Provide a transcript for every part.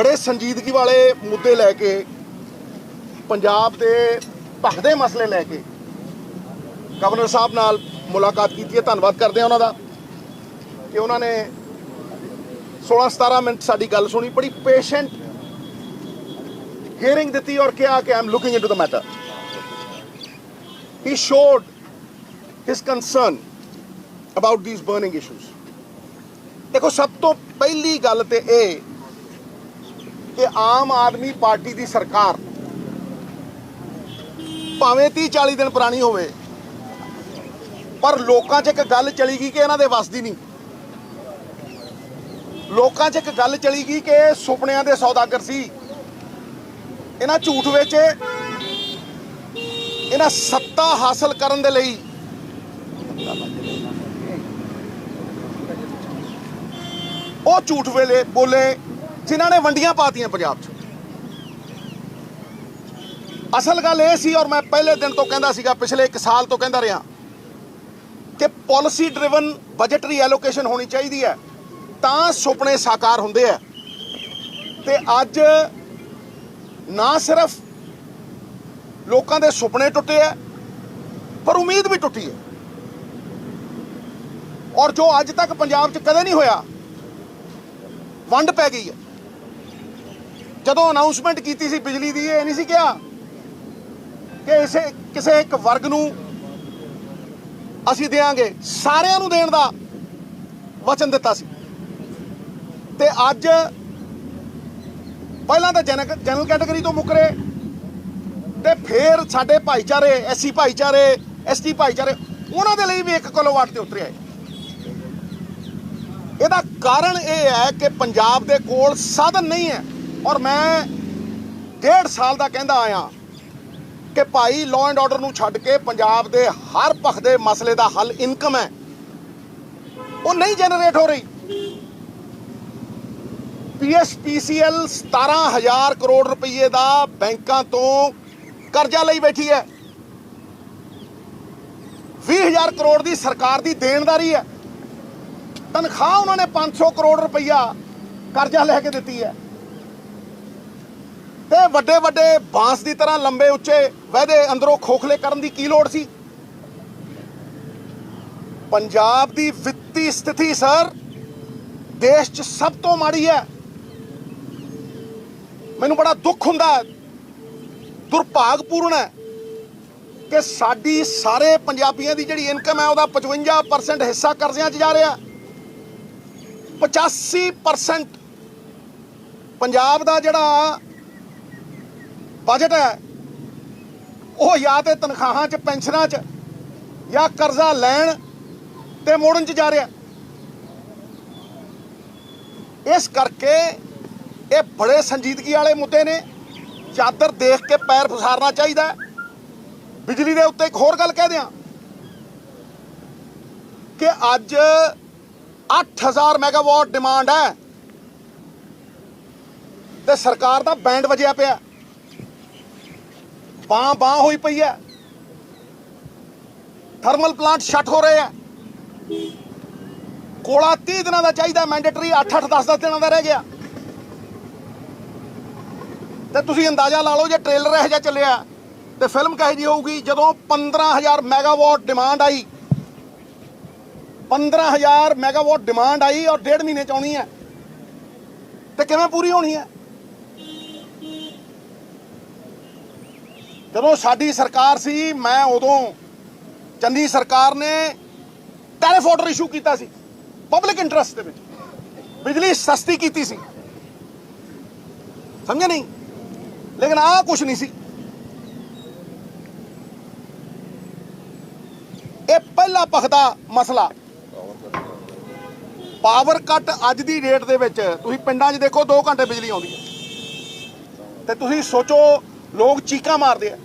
बड़े संजीदगी वाले मुद्दे लैके पंजाब के भखदे मसले लैके गवर्नर साहब नाल मुलाकात की है। धन्यवाद करते हैं उन्होंने कि उन्होंने 16-17 मिनट साडी गल सुनी, बड़ी पेशेंट हियरिंग दी और कहा कि I am looking into the matter. He showed his concern about these burning issues. देखो, सब तो पहली गल तो यह कि आम आदमी पार्टी की सरकार भावें 30-40 दिन पुरानी होवे, पर लोकां 'च एक गल चली गई कि इन्हां दे वस दी नहीं। लोकां 'च एक गल चली गई कि सुपनियां दे सौदागर सी। इन्हां झूठ विच इन्हां सत्ता हासिल करन दे लई ਉਹ ਝੂਠ ਵੇਲੇ ਬੋਲੇ ਜਿਨ੍ਹਾਂ ਨੇ ਵੰਡੀਆਂ ਪਾਤੀਆਂ ਪੰਜਾਬ 'ਚ। ਅਸਲ ਗੱਲ ਇਹ ਸੀ, ਔਰ ਮੈਂ ਪਹਿਲੇ ਦਿਨ ਤੋਂ ਕਹਿੰਦਾ ਸੀਗਾ, ਪਿਛਲੇ 1 ਸਾਲ ਤੋਂ ਕਹਿੰਦਾ ਰਿਹਾ ਕਿ ਪਾਲਿਸੀ ਡਰਿਵਨ ਬਜਟਰੀ ਐਲੋਕੇਸ਼ਨ ਹੋਣੀ ਚਾਹੀਦੀ ਹੈ, ਤਾਂ ਸੁਪਨੇ ਸਾਕਾਰ ਹੁੰਦੇ ਆ। ਤੇ ਅੱਜ ਨਾ ਸਿਰਫ ਲੋਕਾਂ ਦੇ ਸੁਪਨੇ ਟੁੱਟੇ ਆ, ਪਰ ਉਮੀਦ ਵੀ ਟੁੱਟੀ ਹੈ। ਔਰ ਜੋ ਅੱਜ ਤੱਕ ਪੰਜਾਬ 'ਚ ਕਦੇ ਨਹੀਂ ਹੋਇਆ, ਵੰਡ ਪੈ ਗਈ ਹੈ। ਜਦੋਂ ਅਨਾਉਂਸਮੈਂਟ ਕੀਤੀ ਸੀ ਬਿਜਲੀ ਦੀ, ਇਹ ਨਹੀਂ ਸੀ ਕਿਹਾ ਕਿ ਕਿਸੇ ਇੱਕ ਵਰਗ ਨੂੰ ਅਸੀਂ ਦੇਵਾਂਗੇ, ਸਾਰਿਆਂ ਨੂੰ ਦੇਣ ਦਾ ਵਚਨ ਦਿੱਤਾ ਸੀ। ਤੇ ਅੱਜ ਪਹਿਲਾਂ ਤਾਂ ਜਨਰਲ ਕੈਟਾਗਰੀ ਤੋਂ ਮੁੱਕਰੇ, ਤੇ ਫਿਰ ਸਾਡੇ ਭਾਈਚਾਰੇ, ਐਸਸੀ ਭਾਈਚਾਰੇ, ਐਸਟੀ ਭਾਈਚਾਰੇ, ਉਹਨਾਂ ਦੇ ਲਈ ਵੀ 1 ਕਿਲੋਵਾਟ ਤੇ ਉਤਰਿਆ ਹੈ। ਇਹਦਾ ਕਾਰਨ ਇਹ ਹੈ ਕਿ ਪੰਜਾਬ ਦੇ ਕੋਲ ਸਾਧਨ ਨਹੀਂ ਹੈ। ਔਰ ਮੈਂ 1.5 ਸਾਲ ਦਾ ਕਹਿੰਦਾ ਆਇਆ ਕਿ ਭਾਈ ਲਾਅ ਐਂਡ ਆਰਡਰ ਨੂੰ ਛੱਡ ਕੇ ਪੰਜਾਬ ਦੇ ਹਰ ਭਖਦੇ ਮਸਲੇ ਦਾ ਹੱਲ ਇਨਕਮ ਹੈ, ਉਹ ਨਹੀਂ ਜਨਰੇਟ ਹੋ ਰਹੀ। PSPCL 17,000 ਕਰੋੜ ਰੁਪਏ ਦਾ ਬੈਂਕਾਂ ਤੋਂ ਕਰਜ਼ਾ ਲਈ ਬੈਠੀ ਹੈ। 20,000 ਕਰੋੜ ਦੀ ਸਰਕਾਰ ਦੀ ਦੇਣਦਾਰੀ ਹੈ। ਤਨਖਾਹ ਉਹਨਾਂ ਨੇ 500 ਕਰੋੜ ਰੁਪਈਆ ਕਰਜ਼ਾ ਲੈ ਕੇ ਦਿੱਤੀ ਹੈ। ਤੇ ਵੱਡੇ ਵੱਡੇ ਬਾਂਸ ਦੀ ਤਰ੍ਹਾਂ ਲੰਬੇ ਉੱਚੇ ਵਾਅਦੇ ਅੰਦਰੋਂ ਖੋਖਲੇ ਕਰਨ ਦੀ ਕੀ ਲੋੜ ਸੀ? ਪੰਜਾਬ ਦੀ ਵਿੱਤੀ ਸਥਿਤੀ ਸਰ ਦੇਸ਼ 'ਚ ਸਭ ਤੋਂ ਮਾੜੀ ਹੈ। ਮੈਨੂੰ ਬੜਾ ਦੁੱਖ ਹੁੰਦਾ, ਦੁਰਭਾਗਪੂਰਨ ਹੈ ਕਿ ਸਾਡੀ ਸਾਰੇ ਪੰਜਾਬੀਆਂ ਦੀ ਜਿਹੜੀ ਇਨਕਮ ਹੈ ਉਹਦਾ 55% ਹਿੱਸਾ ਕਰਜ਼ਿਆਂ 'ਚ ਜਾ ਰਿਹਾ। 85% ਪੰਜਾਬ ਦਾ ਜਿਹੜਾ ਬਜਟ ਹੈ ਉਹ ਜਾਂ ਤੇ ਤਨਖਾਹਾਂ 'ਚ, ਪੈਨਸ਼ਨਾਂ 'ਚ, ਜਾਂ ਕਰਜ਼ਾ ਲੈਣ ਤੇ ਮੋੜਨ 'ਚ ਜਾ ਰਿਹਾ। ਇਸ ਕਰਕੇ ਇਹ ਬੜੇ ਸੰਜੀਦਗੀ ਵਾਲੇ ਮੁੱਦੇ ਨੇ। ਚਾਦਰ ਦੇਖ ਕੇ ਪੈਰ ਪਸਾਰਨਾ ਚਾਹੀਦਾ। ਬਿਜਲੀ ਦੇ ਉੱਤੇ ਇੱਕ ਹੋਰ ਗੱਲ ਕਹਿ ਦਿਆਂ ਕਿ ਅੱਜ 8,000 ਮੈਗਾਵਾਟ ਡਿਮਾਂਡ ਹੈ ਤੇ ਸਰਕਾਰ ਦਾ ਬੈਂਡ ਵਜਿਆ ਪਿਆ, ਬਾਂਹ ਹੋਈ ਪਈ ਹੈ। ਥਰਮਲ ਪਲਾਂਟ ਸ਼ਟ ਹੋ ਰਹੇ ਆ। ਕੋਲਾ 30 ਦਿਨਾਂ ਦਾ ਚਾਹੀਦਾ, ਮੈਂਡੇਟਰੀ 8-8, 10-10 ਦਿਨਾਂ ਦਾ ਰਹਿ ਗਿਆ। ਤੇ ਤੁਸੀਂ ਅੰਦਾਜ਼ਾ ਲਾ ਲਓ, ਜੇ ਟ੍ਰੇਲਰ ਇਹੋ ਜਿਹਾ ਚੱਲਿਆ ਤੇ ਫਿਲਮ ਕਹੇ ਜੀ ਹੋਊਗੀ। ਜਦੋਂ 15,000 ਮੈਗਾਵਾਟ ਡਿਮਾਂਡ ਆਈ, 15,000 ਮੈਗਾਵਾਟ ਡਿਮਾਂਡ ਆਈ ਔਰ 1.5 ਮਹੀਨੇ 'ਚ ਆਉਣੀ ਹੈ, ਤੇ ਕਿਵੇਂ ਪੂਰੀ ਹੋਣੀ ਹੈ? ਜਦੋਂ ਸਾਡੀ ਸਰਕਾਰ ਸੀ, ਮੈਂ ਉਦੋਂ ਚੰਨੀ ਸਰਕਾਰ ਨੇ ਟੈਰਿਫ ਆਰਡਰ ਇਸ਼ੂ ਕੀਤਾ ਸੀ ਪਬਲਿਕ ਇੰਟਰਸਟ ਦੇ ਵਿੱਚ, ਬਿਜਲੀ ਸਸਤੀ ਕੀਤੀ ਸੀ, ਸਮਝੇ ਨਹੀਂ? ਲੇਕਿਨ ਆਹ ਕੁਛ ਨਹੀਂ ਸੀ। ਇਹ ਪਹਿਲਾ ਭਖਦਾ ਮਸਲਾ। ਪਾਵਰ ਕੱਟ ਅੱਜ ਦੀ ਡੇਟ ਦੇ ਵਿੱਚ ਤੁਸੀਂ ਪਿੰਡਾਂ 'ਚ ਦੇਖੋ, 2 ਘੰਟੇ ਬਿਜਲੀ ਆਉਂਦੀ ਹੈ ਤੇ ਤੁਸੀਂ ਸੋਚੋ ਲੋਕ ਚੀਕਾਂ ਮਾਰਦੇ ਆ,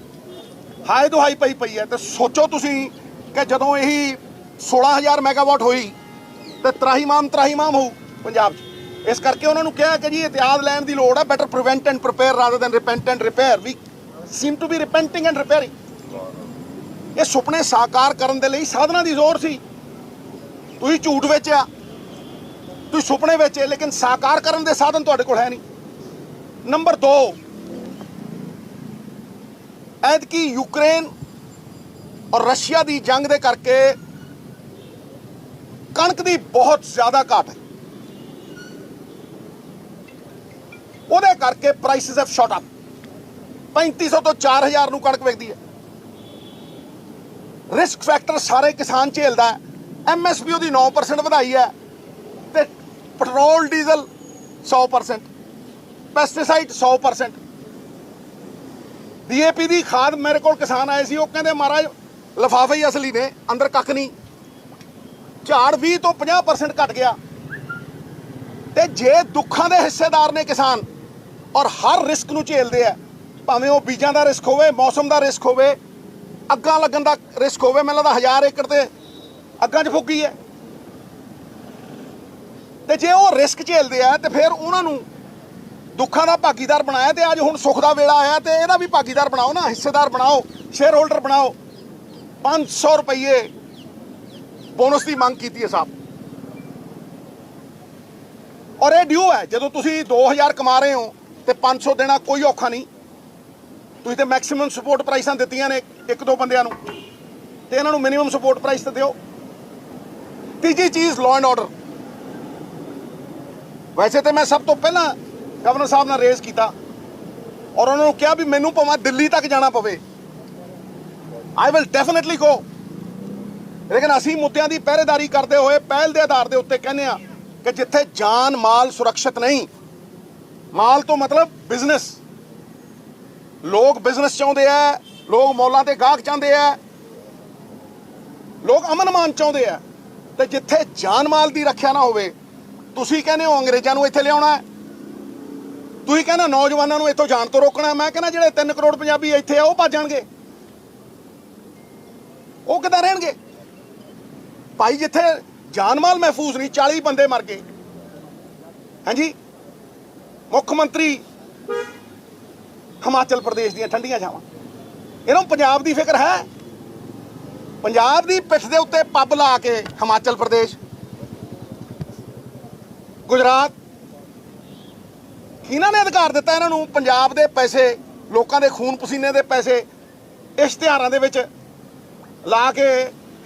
ਹਾਏ ਦੁਹਾਈ ਪਈ ਹੈ। ਤੇ ਸੋਚੋ ਤੁਸੀਂ ਕਿ ਜਦੋਂ ਇਹੀ 16,000 ਮੈਗਾਵਾਟ ਹੋਈ ਤੇ ਤਰਾਹੀਮਾਮ ਹੋਊ ਪੰਜਾਬ 'ਚ। ਇਸ ਕਰਕੇ ਉਹਨਾਂ ਨੂੰ ਕਿਹਾ ਕਿ ਜੀ ਇਤਿਆਦ ਲੈਣ ਦੀ ਲੋੜ ਹੈ। Better prevent and prepare rather than repent and repair. We seem to be repenting and repairing. ਇਹ ਸੁਪਨੇ ਸਾਕਾਰ ਕਰਨ ਦੇ ਲਈ ਸਾਧਨਾਂ ਦੀ ਜ਼ੋਰ ਸੀ। ਤੁਸੀਂ ਝੂਠ ਵੇਚਿਆ, ਤੁਸੀਂ ਸੁਪਨੇ ਵੇਚੇ, ਲੇਕਿਨ ਸਾਕਾਰ ਕਰਨ ਦੇ ਸਾਧਨ ਤੁਹਾਡੇ ਕੋਲ ਹੈ ਨਹੀਂ। नंबर 2, ऐतकी यूक्रेन और रशिया की जंग के करके कणक की बहुत ज़्यादा घाट है, ਉਹਦੇ ਕਰਕੇ ਪ੍ਰਾਈਸਿਸ ਹੈਵ ਸ਼ਾਟ ਅਪ। 3500 ਤੋਂ 4000 ਨੂੰ ਕਣਕ ਵਿਕਦੀ ਹੈ। ਰਿਸਕ ਫੈਕਟਰ ਸਾਰੇ ਕਿਸਾਨ ਝੇਲਦਾ ਹੈ। ਐਮਐਸਪੀ ਉਹਦੀ 9% ਵਧਾਈ ਹੈ ਤੇ ਪੈਟਰੋਲ ਡੀਜ਼ਲ 100%, ਪੈਸਟੀਸਾਈਡ 100%। ਡੀਏਪੀ ਦੀ ਖਾਦ ਮੇਰੇ ਕੋਲ ਕਿਸਾਨ ਆਏ ਸੀ, ਉਹ ਕਹਿੰਦੇ ਮਹਾਰਾਜ ਲਿਫਾਫੇ ਹੀ ਅਸਲੀ ਨੇ, ਅੰਦਰ ਕੱਖ ਨਹੀਂ। ਝਾੜ 20 ਤੋਂ 50% ਘਟ ਗਿਆ। ਤੇ ਜੇ ਦੁੱਖਾਂ ਦੇ ਹਿੱਸੇਦਾਰ ਨੇ ਕਿਸਾਨ ਔਰ ਹਰ ਰਿਸਕ ਨੂੰ ਝੇਲਦੇ ਆ, ਭਾਵੇਂ ਉਹ ਬੀਜਾਂ ਦਾ ਰਿਸਕ ਹੋਵੇ, ਮੌਸਮ ਦਾ ਰਿਸਕ ਹੋਵੇ, ਅੱਗਾਂ ਲੱਗਣ ਦਾ ਰਿਸਕ ਹੋਵੇ। ਮੈਨੂੰ ਲੱਗਦਾ 1000 ਏਕੜ ਤੇ ਅੱਗਾਂ 'ਚ ਫੁੱਕੀ ਹੈ। ਤੇ ਜੇ ਉਹ ਰਿਸਕ ਝੇਲਦੇ ਆ ਤੇ ਫਿਰ ਉਹਨਾਂ ਨੂੰ ਦੁੱਖਾਂ ਦਾ ਭਾਗੀਦਾਰ ਬਣਾਇਆ, ਤੇ ਅੱਜ ਹੁਣ ਸੁੱਖ ਦਾ ਵੇਲਾ ਆਇਆ ਤੇ ਇਹਦਾ ਵੀ ਭਾਗੀਦਾਰ ਬਣਾਓ ਨਾ, ਹਿੱਸੇਦਾਰ ਬਣਾਓ, ਸ਼ੇਅਰ ਹੋਲਡਰ ਬਣਾਓ। 500 ਰੁਪਏ ਬੋਨਸ ਦੀ ਮੰਗ ਕੀਤੀ ਹੈ ਸਾਹਿਬ, ਔਰ ਇਹ ਡਿਊ ਹੈ। ਜਦੋਂ ਤੁਸੀਂ 2000 ਕਮਾ ਰਹੇ ਹੋ ਤੇ 500 ਦੇਣਾ ਕੋਈ ਔਖਾ ਨਹੀਂ। ਤੁਸੀਂ ਤੇ ਮੈਕਸਿਮਮ ਸਪੋਰਟ ਪ੍ਰਾਈਸਾਂ ਦਿੱਤੀਆਂ ਨੇ 1-2 ਬੰਦਿਆਂ ਨੂੰ, ਤੇ ਇਹਨਾਂ ਨੂੰ ਮਿਨੀਮਮ ਸਪੋਰਟ ਪ੍ਰਾਈਸ ਤੇ ਦਿਓ। ਤੀਜੀ ਚੀਜ਼, ਲਾਅ ਐਂਡ ਆਰਡਰ। ਵੈਸੇ ਤੇ ਮੈਂ ਸਭ ਤੋਂ ਪਹਿਲਾਂ ਗਵਰਨਰ ਸਾਹਿਬ ਨਾਲ ਰੇਜ਼ ਕੀਤਾ ਔਰ ਉਹਨਾਂ ਨੂੰ ਕਿਹਾ ਵੀ ਮੈਨੂੰ ਭਾਵੇਂ ਦਿੱਲੀ ਤੱਕ ਜਾਣਾ ਪਵੇ, ਆਈ ਵਿਲ ਡੈਫੀਨੇਟਲੀ ਗੋ। ਲੇਕਿਨ ਅਸੀਂ ਮੁੱਦਿਆਂ ਦੀ ਪਹਿਰੇਦਾਰੀ ਕਰਦੇ ਹੋਏ ਪਹਿਲ ਦੇ ਆਧਾਰ ਦੇ ਉੱਤੇ ਕਹਿੰਦੇ ਆ ਕਿ ਜਿੱਥੇ ਜਾਨ ਮਾਲ ਸੁਰੱਖਿਅਤ ਨਹੀਂ, ਮਾਲ ਤੋਂ ਮਤਲਬ ਬਿਜ਼ਨਸ, ਲੋਕ ਬਿਜ਼ਨਸ ਚਾਹੁੰਦੇ ਆ, ਲੋਕ ਮੌਲਾਂ ਤੇ ਗਾਹਕ ਚਾਹੁੰਦੇ ਆ, ਲੋਕ ਅਮਨ ਮਾਨ ਚਾਹੁੰਦੇ ਆ, ਤੇ ਜਿੱਥੇ ਜਾਨ ਮਾਲ ਦੀ ਰੱਖਿਆ ਨਾ ਹੋਵੇ, ਤੁਸੀਂ ਕਹਿੰਦੇ ਹੋ ਅੰਗਰੇਜ਼ਾਂ ਨੂੰ ਇੱਥੇ ਲਿਆਉਣਾ, ਤੁਸੀਂ ਕਹਿੰਦੇ ਨੌਜਵਾਨਾਂ ਨੂੰ ਇੱਥੋਂ ਜਾਣ ਤੋਂ ਰੋਕਣਾ। ਮੈਂ ਕਹਿੰਦਾ ਜਿਹੜੇ 3 ਕਰੋੜ ਪੰਜਾਬੀ ਇੱਥੇ ਆ ਉਹ ਭੱਜ ਜਾਣਗੇ, ਉਹ ਕਿੱਦਾਂ ਰਹਿਣਗੇ ਭਾਈ? ਜਿੱਥੇ ਜਾਨ ਮਾਲ ਮਹਿਫੂਜ਼ ਨਹੀਂ, 40 ਬੰਦੇ ਮਰ ਗਏ। ਹਾਂਜੀ, ਮੁੱਖ ਮੰਤਰੀ ਹਿਮਾਚਲ ਪ੍ਰਦੇਸ਼ ਦੀਆਂ ਠੰਡੀਆਂ ਛਾਵਾਂ। ਇਹਨਾਂ ਨੂੰ ਪੰਜਾਬ ਦੀ ਫਿਕਰ ਹੈ? ਪੰਜਾਬ ਦੀ ਪਿੱਠ ਦੇ ਉੱਤੇ ਪੱਬ ਲਾ ਕੇ ਹਿਮਾਚਲ ਪ੍ਰਦੇਸ਼, ਗੁਜਰਾਤ, ਇਹਨਾਂ ਨੇ ਅਧਿਕਾਰ ਦਿੱਤਾ ਇਹਨਾਂ ਨੂੰ ਪੰਜਾਬ ਦੇ ਪੈਸੇ, ਲੋਕਾਂ ਦੇ ਖੂਨ ਪਸੀਨੇ ਦੇ ਪੈਸੇ ਇਸ਼ਤਿਹਾਰਾਂ ਦੇ ਵਿੱਚ ਲਾ ਕੇ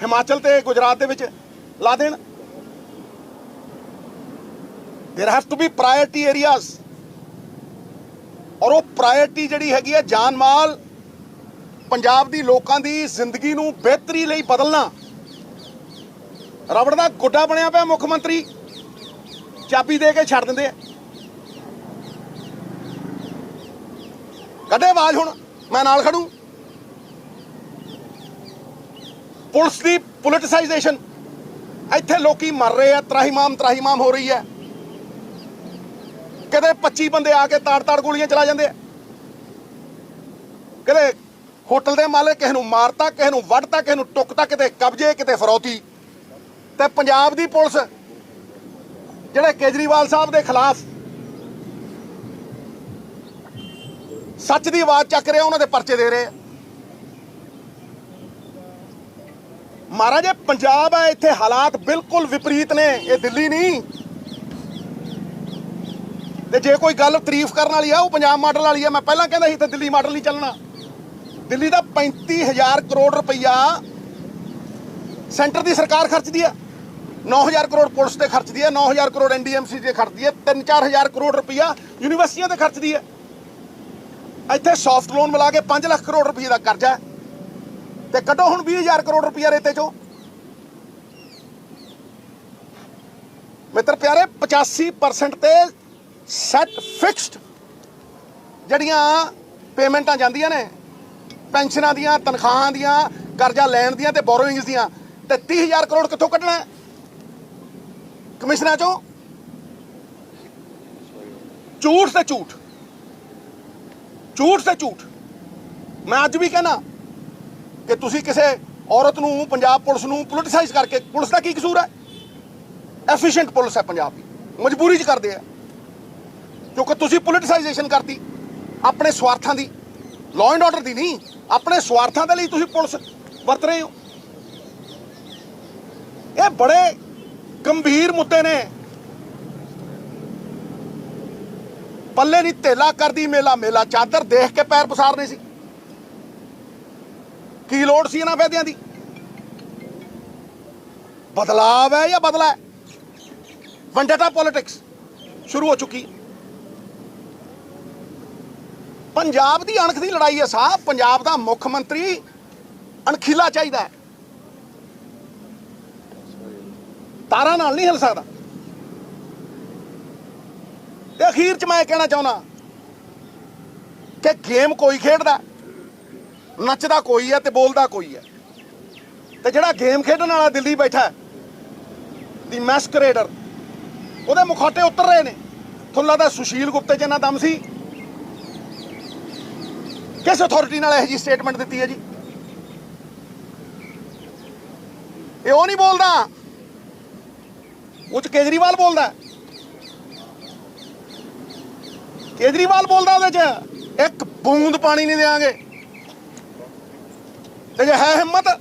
ਹਿਮਾਚਲ ਤੇ ਗੁਜਰਾਤ ਦੇ ਵਿੱਚ ਲਾ ਦੇਣ। There have to be priority areas, और वो प्रायोरिटी जिहड़ी हैगी है जान माल, पंजाब दी लोकां दी जिंदगी नूं बेहतरी लई बदलना। रबड़ दा गुड्डा बनिया पिया मुख मंत्री, चाबी दे के छड्ड दिंदे आ। कड्डे आवाज हुण मैं नाल खड़ूं। पुलिस दी पोलिटिसाइजेशन, ਇੱਥੇ ਲੋਕੀ ਮਰ ਰਹੇ ਆ, ਤਰਾਹੀਮਾਮ ਹੋ ਰਹੀ ਹੈ। ਕਦੇ 25 ਬੰਦੇ ਆ ਕੇ ਤਾੜ ਗੋਲੀਆਂ ਚਲਾ ਜਾਂਦੇ ਆ, ਕਦੇ ਹੋਟਲ ਦੇ ਮਾਲਕ ਕਿਸੇ ਨੂੰ ਮਾਰਤਾ, ਕਿਸੇ ਨੂੰ ਵੱਢਤਾ, ਕਿਸੇ ਨੂੰ ਟੁੱਕਤਾ, ਕਿਤੇ ਕਬਜ਼ੇ, ਕਿਤੇ ਫਰੌਤੀ। ਤੇ ਪੰਜਾਬ ਦੀ ਪੁਲਿਸ ਜਿਹੜੇ ਕੇਜਰੀਵਾਲ ਸਾਹਿਬ ਦੇ ਖਿਲਾਫ ਸੱਚ ਦੀ ਆਵਾਜ਼ ਚੱਕ ਰਿਹਾ, ਉਹਨਾਂ ਦੇ ਪਰਚੇ ਦੇ ਰਹੇ ਆ। महाराज ये पंजाब है, इत्थे हालात बिल्कुल विपरीत ने, ये दिल्ली नहीं। ते जे कोई गल तारीफ करने वाली है वो पंजाब मॉडल वाली है। मैं पहला कहता इत्थे दिल्ली मॉडल नहीं चलना। दिल्ली का 35,000 करोड़ रुपया सेंटर की सरकार खर्चती है, 9,000 करोड़ पुलिस से खर्चती है, 9,000 करोड़ NDMC से खर्चती है, 3-4 हज़ार करोड़ रुपया यूनिवर्सिटियां से खर्चती है। इत्थे सॉफ्ट लोन मिला के 5 लाख करोड़ रुपये का कर्जा है, ਤੇ ਕੱਢੋ ਹੁਣ 20,000 ਕਰੋੜ ਰੁਪਇਆ ਰੇਤੇ ਚੋਂ। ਮਿੱਤਰ ਪਿਆਰੇ, 85% ਤੇ ਸੈਟ ਫਿਕਸਡ ਜਿਹੜੀਆਂ ਪੇਮੈਂਟਾਂ ਜਾਂਦੀਆਂ ਨੇ, ਪੈਨਸ਼ਨਾਂ ਦੀਆਂ, ਤਨਖਾਹਾਂ ਦੀਆਂ, ਕਰਜ਼ਾ ਲੈਣ ਦੀਆਂ ਤੇ ਬੋਰੋਇੰਗਸ ਦੀਆਂ। ਤੇ 30,000 ਕਰੋੜ ਕਿੱਥੋਂ ਕੱਢਣਾ ਕਮਿਸ਼ਨਾਂ ਚੋਂ? ਝੂਠ ਤੇ ਝੂਠ, ਝੂਠ ਤੇ ਝੂਠ। ਮੈਂ ਅੱਜ ਵੀ ਕਹਿਣਾ कि तुसी किसी औरत नूं, पंजाब पुलिस नूं पोलिटिसाइज करके, पुलिस का की कसूर है? एफिशिएंट पुलिस है पंजाब की, मजबूरी च करते हैं क्योंकि तुसी पोलिटिसाइजेशन करती अपने स्वार्थां दी, लॉ एंड ऑर्डर दी नहीं, अपने स्वार्थां दे लई तुसी पुलिस वरत रहे हो। ये बड़े गंभीर मुद्दे ने। पल्ले नहीं धेला कर दी मेला मेला चादर देख के पैर पसारने सी की लोड़ सी इन्हां फैदियां दी बदलाव है या बदला है वंडेटा पॉलिटिक्स शुरू हो चुकी पंजाब दी अणख दी लड़ाई है साहब पंजाब दा मुख मंत्री अणखीला चाहिए तारा नाल नहीं हिल सकता ते अखीर च मैं कहना चाहना कि गेम कोई खेडदा नचदा कोई है ते बोलदा कोई है ते जिहड़ा गेम खेडण वाला दिल्ली बैठा है दी मैस्करेडर ਉਹਦੇ ਮੁਖੌਟੇ ਉਤਰ ਰਹੇ ਨੇ ਤੁਹਾਨੂੰ ਲੱਗਦਾ ਸੁਸ਼ੀਲ ਗੁਪਤੇ ਜਿੰਨਾ ਦਮ ਸੀ ਕਿਸ ਅਥਾਰਟੀ ਨਾਲ ਇਹ ਜੀ ਸਟੇਟਮੈਂਟ ਦਿੱਤੀ ਹੈ ਜੀ ਇਹ ਉਹ ਨਹੀਂ ਬੋਲਦਾ ਉਹ ਚ ਕੇਜਰੀਵਾਲ ਬੋਲਦਾ ਕੇਜਰੀਵਾਲ ਬੋਲਦਾ ਉਹਦੇ ਚ ਇੱਕ ਬੂੰਦ ਪਾਣੀ ਨਹੀਂ ਦੇਾਂਗੇ ਤੇ ਜੇ ਹੈ ਹਿੰਮਤ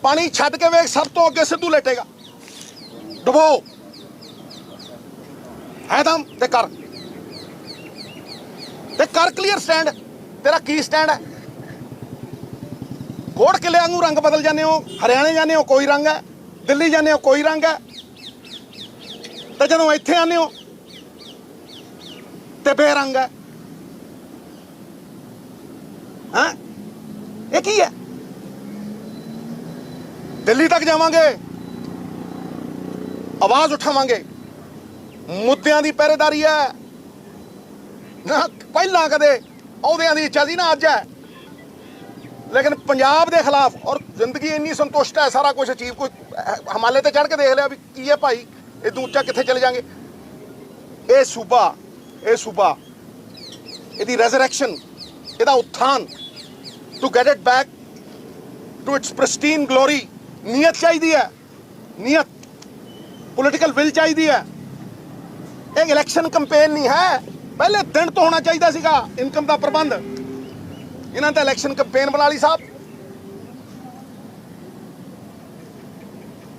ਪਾਣੀ ਛੱਡ ਕੇ ਵੇਖ ਸਭ ਤੋਂ ਅੱਗੇ ਸਿੱਧੂ ਲੇਟੇਗਾ ਡੁਬੋ है दम ते कर क्लियर स्टैंड तेरा की स्टैंड है कोट किले वांगू रंग बदल जाने हो हरियाणे जाने हो कोई रंग है दिल्ली जाने हो कोई रंग है ते जदों इत्थे आने हो ते बेरंग है हाँ ये की है दिल्ली तक जावांगे आवाज उठावांगे मुद्दਿਆਂ ਦੀ ਪਹਿਰੇਦਾਰੀ ਹੈ ਨਾ ਪਹਿਲਾਂ ਕਦੇ ਅਹੁਦਿਆਂ ਦੀ ਇੱਛਾ ਸੀ ਨਾ ਅੱਜ ਹੈ लेकिन पंजाब के खिलाफ और जिंदगी इन्नी संतुष्ट है सारा कुछ अचीव कोई हिमालय ते चढ़ के देख लिया भी की है भाई इदू उच्चा कित्थे चले जाएंगे ये सूबा इहदी रेजरैक्शन इहदा उत्थान to get it back to its pristine glory नीयत चाहिए है नीयत पोलिटिकल विल चाहिए है एक इलैक्शन कंपेन नहीं है पहले दिन तो होना चाहिए सीगा इनकम का प्रबंध इन्होंने तो इलैक्शन कंपेन बना ली साहब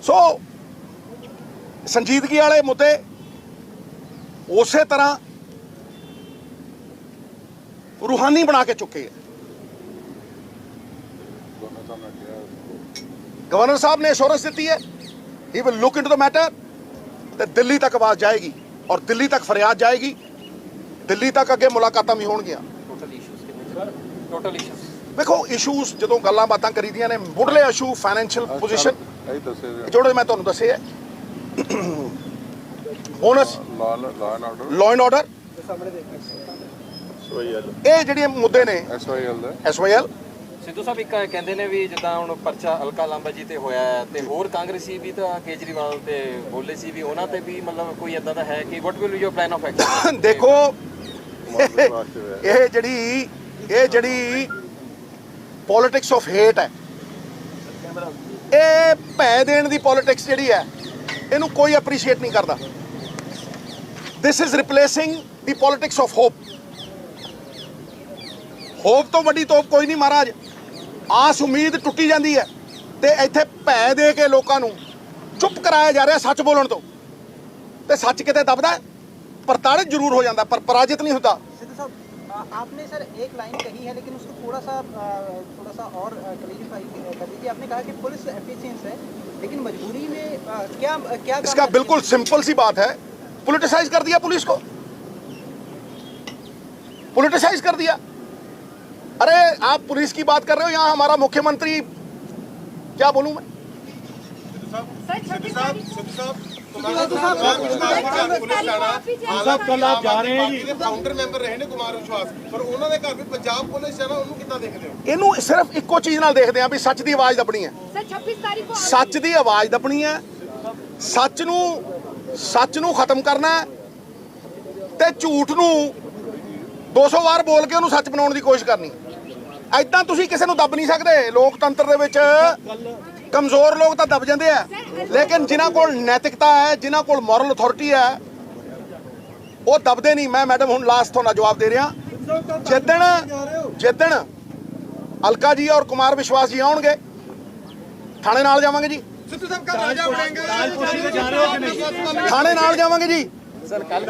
सो संजीदगी वाले मुद्दे उस तरह रूहानी बना के चुके हैं गवर्नर साहब ने एश्योरेंस दी है he will look into the matter तो दिल्ली तक आवाज जाएगी और दिल्ली तक फरियाद जाएगी दिल्ली तक अगे मुलाकातां भी होणगियां टोटल इश्यूज देखो इशूज जो गल्लां बातां करी दियां ने मुढ़ले इशू फाइनैंशियल पोजीशन जोड़े मैं तुहानूं दस्से बोनस लॉ एंड ऑर्डर ਇਹ ਜਿਹੜੇ ਮੁੱਦੇ ਨੇ ਐਸਵਾਈਐਲ ਸਿੱਧੂ ਸਾਹਿਬ ਇੱਕ ਕਹਿੰਦੇ ਨੇ ਵੀ ਜਿੱਦਾਂ ਹੁਣ ਪਰਚਾ ਹਲਕਾ ਲਾਂਬਾ ਜੀ ਤੇ ਹੋਇਆ ਹੈ ਤੇ ਹੋਰ ਕਾਂਗਰਸੀ ਵੀ ਤਾਂ ਕੇਜਰੀਵਾਲ ਤੇ ਬੋਲੇ ਸੀ ਵੀ ਉਹਨਾਂ ਤੇ ਵੀ ਮਤਲਬ ਕੋਈ ਇਦਾਂ ਦਾ ਹੈ ਕਿ ਵਾਟ will be your plan of action ਦੇਖੋ ਇਹ ਜਿਹੜੀ ਪੋਲਿਟਿਕਸ ਆਫ ਹੇਟ ਹੈ ਇਹ ਭੈ ਦੇਣ ਦੀ ਪੋਲਿਟਿਕਸ ਜਿਹੜੀ ਹੈ ਇਹਨੂੰ ਕੋਈ ਐਪਰੀਸ਼ੀਏਟ ਨਹੀਂ ਕਰਦਾ this is ਰਿਪਲੇਸਿੰਗ the politics of hop hop ਤੋਂ ਵੱਡੀ ਤੋਪ ਕੋਈ ਨਹੀਂ ਮਹਾਰਾਜ ਆਸ ਉਮੀਦ ਟੁੱਟੀ ਜਾਂਦੀ ਹੈ ਤੇ ਇੱਥੇ ਭੈ ਦੇ ਕੇ ਲੋਕਾਂ ਨੂੰ ਚੁੱਪ ਕਰਾਇਆ ਜਾ ਰਿਹਾ ਸੱਚ ਬੋਲਣ ਤੋਂ ਤੇ ਸੱਚ ਕਿਤੇ ਦਬਦਾ ਪ੍ਰਤਾੜਿਤ ਜ਼ਰੂਰ ਹੋ ਜਾਂਦਾ ਪਰ ਪਰਾਜਿਤ ਨਹੀਂ ਹੁੰਦਾ सिद्धू साहब आपने सर एक लाइन कही है लेकिन उसको थोड़ा सा और क्लैरिफाई कर दीजिए आपने कहा कि पुलिस एफिशिएंट है लेकिन मजबूरी में क्या इसका बिल्कुल सिंपल सी बात है पॉलिटिसाइज कर दिया पुलिस को पॉलिटिसाइज कर दिया अरे आप पुलिस की बात कर रहे हो यहाँ हमारा मुख्यमंत्री क्या बोलूं मैं कल आप जा रहे हैं जी फाउंडर मैंबर रहे ने कुमार विश्वास पर उन्होंने घर भी पंजाब पुलिस है ना उन्होंने कितना देखते हो ਇਹਨੂੰ ਸਿਰਫ ਇੱਕੋ ਚੀਜ਼ ਨਾਲ ਦੇਖਦੇ ਆ ਵੀ ਸੱਚ ਦੀ ਆਵਾਜ਼ ਦੱਬਣੀ ਹੈ सर 26 तारीख को ਸੱਚ ਦੀ ਆਵਾਜ਼ ਦੱਬਣੀ ਹੈ ਸੱਚ ਨੂੰ ਖਤਮ ਕਰਨਾ ਹੈ ਤੇ ਝੂਠ ਨੂੰ 200 ਵਾਰ ਬੋਲ ਕੇ ਉਹਨੂੰ ਸੱਚ ਬਣਾਉਣ ਦੀ ਕੋਸ਼ਿਸ਼ ਕਰਨੀ ਐਦਾਂ ਤੁਸੀਂ ਕਿਸੇ ਨੂੰ ਦੱਬ ਨਹੀਂ ਸਕਦੇ ਲੋਕਤੰਤਰ ਦੇ ਵਿੱਚ ਕਮਜ਼ੋਰ ਲੋਕ ਤਾਂ ਦੱਬ ਜਾਂਦੇ ਆ ਲੇਕਿਨ ਜਿਨ੍ਹਾਂ ਕੋਲ ਨੈਤਿਕਤਾ ਹੈ ਜਿਨ੍ਹਾਂ ਕੋਲ ਮੋਰਲ ਅਥਾਰਟੀ ਹੈ ਉਹ ਦੱਬਦੇ ਨਹੀਂ ਮੈਂ ਮੈਡਮ ਹੁਣ ਲਾਸਟ ਤੁਹਾਨੂੰ ਜਵਾਬ ਦੇ ਰਿਹਾ ਜਿੱਦਣ अलका जी और कुमार विश्वास जी आउणगे थाने नाल जावांगे जी सिद्धू साहब का राजा बनेंगे थाने नाल जावांगे जी ਸਰ ਕੱਲ